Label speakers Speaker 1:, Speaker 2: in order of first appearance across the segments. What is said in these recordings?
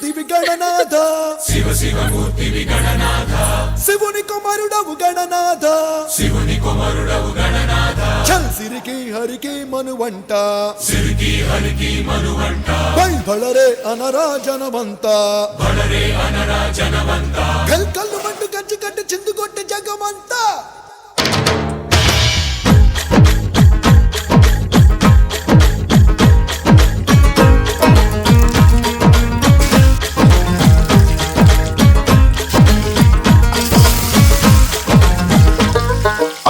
Speaker 1: గణనాథ
Speaker 2: శివ శివ మూర్తి గణనాథ
Speaker 1: శివుని కుమారుడవు గణనాథ
Speaker 2: శివుని కుమారుడవు గణనాథ
Speaker 1: చల్ సిరికి హరికి మనువంట
Speaker 2: సిరికి హరికి మనువంట
Speaker 1: బళరే అనరా జనమంత
Speaker 2: బళరే అనరా జనమంత
Speaker 1: కల్లు మంటు గజ్జి కట్టి చిందుకొట్టి జగమంతా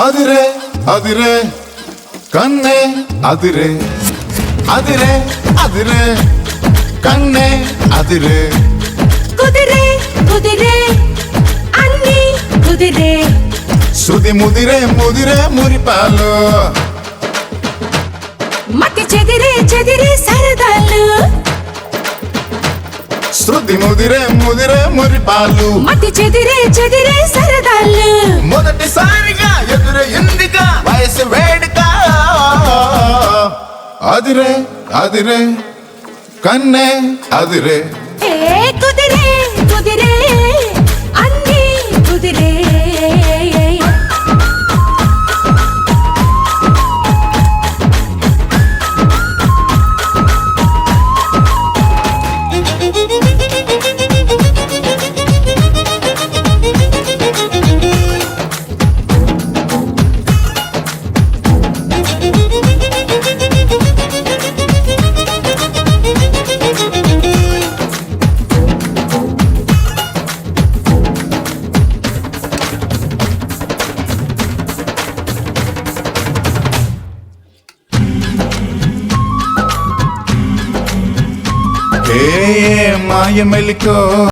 Speaker 3: అదిరే అదిరే కన్నే అదిరే అదిరే అదిరే కన్నే అదిరే
Speaker 4: కుదిరే కుదిరే అన్ని కుదిరే
Speaker 3: శృతి ముదిరే ముదిరే మురిపాలు
Speaker 4: మతి చెదిరే చెదిరే సరదాలు
Speaker 3: శృతి ముదిరే ముదిరే మురిపాలు
Speaker 4: మతి చెదిరే చెదిరే సరదాలు
Speaker 3: మొదటిసారిగా ఎదురు ఎందుగా వయసు వేడుక అదిరే అదిరే కన్నే అదిరే
Speaker 4: ఏ కుదిరే కుదిరే అన్ని కుదిరే
Speaker 3: ఏ మాయ మెలికో